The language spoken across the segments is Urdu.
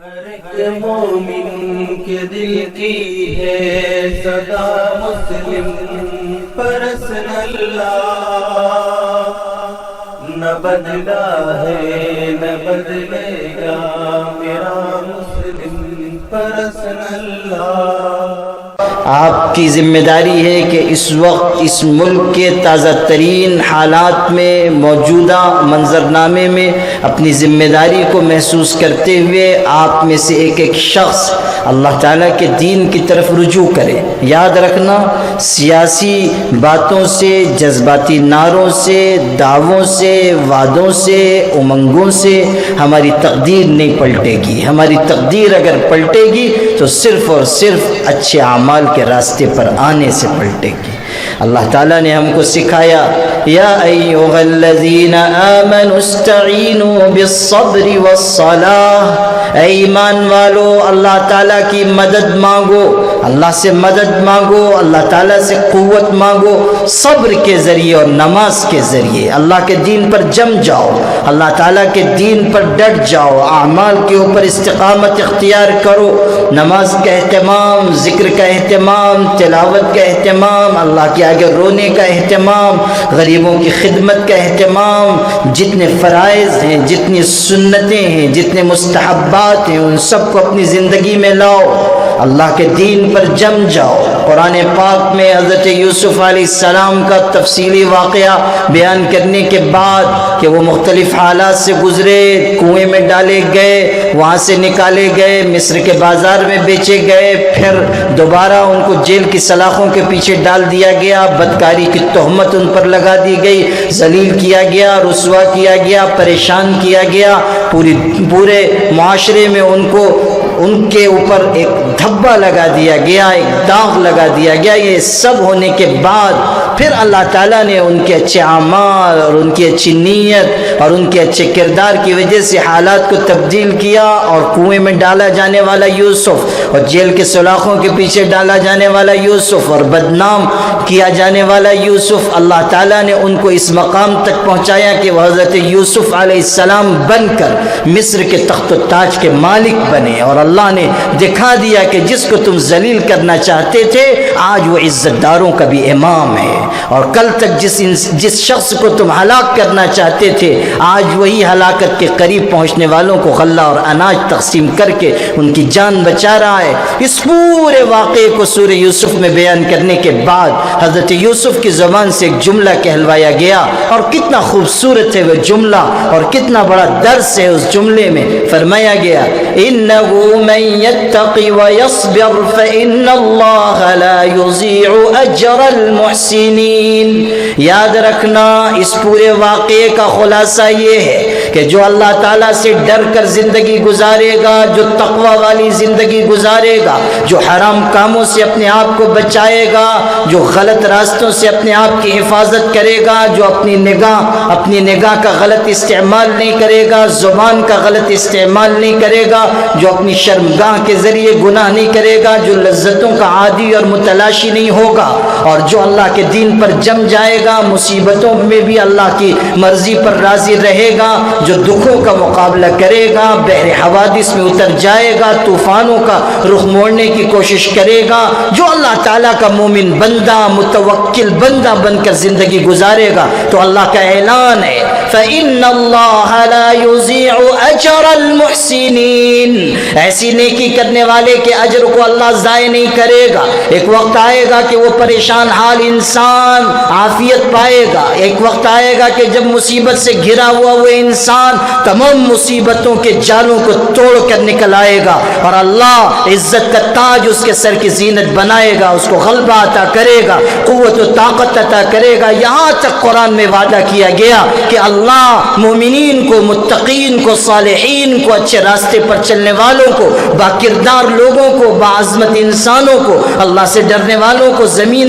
ہر ایک مومن کے دل کی ہے صدا مسلم پرسن اللہ، نہ بدلا ہے نہ بدلے گا میرا مسلم پرسن اللہ۔ آپ کی ذمہ داری ہے کہ اس وقت اس ملک کے تازہ ترین حالات میں، موجودہ منظرنامے میں اپنی ذمہ داری کو محسوس کرتے ہوئے آپ میں سے ایک ایک شخص اللہ تعالیٰ کے دین کی طرف رجوع کرے۔ یاد رکھنا، سیاسی باتوں سے، جذباتی نعروں سے، دعووں سے، وعدوں سے، امنگوں سے ہماری تقدیر نہیں پلٹے گی۔ ہماری تقدیر اگر پلٹے گی تو صرف اور صرف اچھے اعمال کے راستے پر آنے سے پلٹے گی۔ اللہ تعالیٰ نے ہم کو سکھایا، یا ایھا الذین آمنوا استعینوا بالصبر والصلاۃ، اے ایمان والو اللہ تعالیٰ کی مدد مانگو، اللہ سے مدد مانگو، اللہ تعالیٰ سے قوت مانگو صبر کے ذریعے اور نماز کے ذریعے۔ اللہ کے دین پر جم جاؤ، اللہ تعالیٰ کے دین پر ڈٹ جاؤ، اعمال کے اوپر استقامت اختیار کرو، نماز کا اہتمام، ذکر کا اہتمام، تلاوت کا اہتمام، اللہ کے آگے رونے کا اہتمام، غریبوں کی خدمت کا اہتمام، جتنے فرائض ہیں، جتنی سنتیں ہیں، جتنے مستحبات ہیں، ان سب کو اپنی زندگی میں لاؤ، اللہ کے دین پر جم جاؤ۔ قرآن پاک میں حضرت یوسف علیہ السلام کا تفصیلی واقعہ بیان کرنے کے بعد کہ وہ مختلف حالات سے گزرے، کنویں میں ڈالے گئے، وہاں سے نکالے گئے، مصر کے بازار میں بیچے گئے، پھر دوبارہ ان کو جیل کی سلاخوں کے پیچھے ڈال دیا گیا، بدکاری کی تہمت ان پر لگا دی گئی، ذلیل کیا گیا، رسوا کیا گیا، پریشان کیا گیا، پورے معاشرے میں ان کے اوپر ایک دھبا لگا دیا گیا، ایک داغ لگا دیا گیا۔ یہ سب ہونے کے بعد پھر اللہ تعالیٰ نے ان کے اچھے اعمال اور ان کی اچھی نیت اور ان کے اچھے کردار کی وجہ سے حالات کو تبدیل کیا، اور کنویں میں ڈالا جانے والا یوسف اور جیل کے سلاخوں کے پیچھے ڈالا جانے والا یوسف اور بدنام کیا جانے والا یوسف، اللہ تعالیٰ نے ان کو اس مقام تک پہنچایا کہ وہ حضرت یوسف علیہ السلام بن کر مصر کے تخت و تاج کے مالک بنے، اور اللہ نے دکھا دیا کہ جس کو تم ذلیل کرنا چاہتے تھے آج وہ عزت داروں کا بھی امام ہے، اور کل تک جس شخص کو تم ہلاک کرنا چاہتے تھے آج وہی ہلاکت کے قریب پہنچنے والوں کو غلہ اور اناج تقسیم کر کے ان کی جان بچا رہا ہے۔ اس پورے واقعے کو سورہ یوسف میں بیان کرنے کے بعد حضرت یوسف کی زبان سے ایک جملہ کہلوایا گیا، اور کتنا خوبصورت ہے وہ جملہ اور کتنا بڑا درس ہے اس جملے میں۔ فرمایا گیا، إِنَّهُ مَن يَتَّقِ وَيَصْبِرْ فَإِنَّ اللَّهَ لَا يُضِيعُ أَجْرَ الْمُحْسِنِينَ۔ یاد رکھنا، اس پورے واقعے کا خلاصہ یہ ہے کہ جو اللہ تعالیٰ سے ڈر کر زندگی گزارے گا، جو تقوی والی زندگی گزارے گا، جو حرام کاموں سے اپنے آپ کو بچائے گا، جو غلط راستوں سے اپنے آپ کی حفاظت کرے گا، جو اپنی نگاہ کا غلط استعمال نہیں کرے گا، زبان کا غلط استعمال نہیں کرے گا، جو اپنی شرمگاہ کے ذریعے گناہ نہیں کرے گا، جو لذتوں کا عادی اور متلاشی نہیں ہوگا، اور جو اللہ کے دین پر جم جائے گا، مصیبتوں میں بھی اللہ کی مرضی پر راضی رہے گا، جو دکھوں کا مقابلہ کرے گا، بحر حوادث میں اتر جائے گا، طوفانوں کا رخ موڑنے کی کوشش کرے گا، جو اللہ تعالیٰ کا مومن بندہ، متوکل بندہ بن کر زندگی گزارے گا، تو اللہ کا اعلان ہے فَإِنَّ اللَّهَ لَا يُضِيعُ أَجْرَ الْمُحْسِنِينَ۔ ایسی نیکی کرنے والے کے اجر کو اللہ ضائع نہیں کرے گا۔ ایک وقت آئے گا کہ وہ پریشان حال انسان عافیت پائے گا، ایک وقت آئے گا کہ جب مصیبت سے گھرا ہوا وہ انسان تمام مصیبتوں کے جالوں کو توڑ کر نکل آئے گا، اور اللہ عزت کا تاج اس کے سر کی زینت بنائے گا، اس کو غلبہ عطا کرے گا، قوت و طاقت عطا کرے گا۔ یہاں تک قرآن میں وعدہ کیا گیا کہ اللہ مومنین کو، متقین کو، صالحین کو، اچھے راستے پر چلنے والوں کو، باکردار لوگوں کو، باعظمت انسانوں کو، اللہ سے ڈرنے والوں کو زمین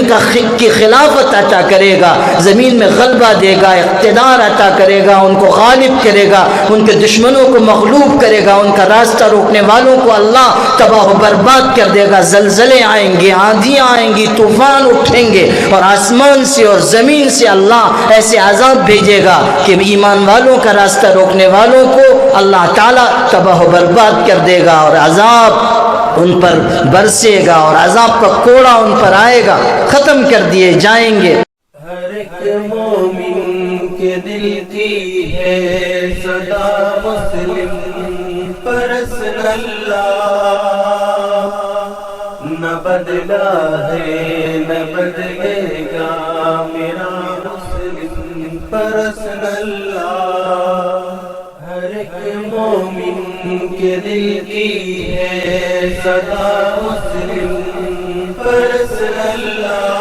کی خلافت عطا کرے گا، زمین میں غلبہ دے گا، اقتدار عطا کرے گا، ان کو غالب کرے گا، ان کے دشمنوں کو مغلوب کرے گا، ان کا راستہ روکنے والوں کو اللہ تباہ و برباد کر دے گا۔ زلزلے آئیں گے، آندھیاں آئیں گی، طوفان اٹھیں گے، اور آسمان سے اور زمین سے اللہ ایسے عذاب بھیجے گا کہ ایمان والوں کا راستہ روکنے والوں کو اللہ تعالیٰ تباہ و برباد کر دے گا اور عذاب ان پر برسے گا اور عذاب کا کوڑا ان پر آئے گا، ختم کر دیے جائیں گے۔ ہر ایک مومن کے دل کی ہے صدا مسلم پرسن اللہ، نہ بدلا ہے نہ بدلے گا میرا مسلم پرسن اللہ۔ ہر ایک مومن کے دل کی ہے صدا مسلم پرسن اللہ،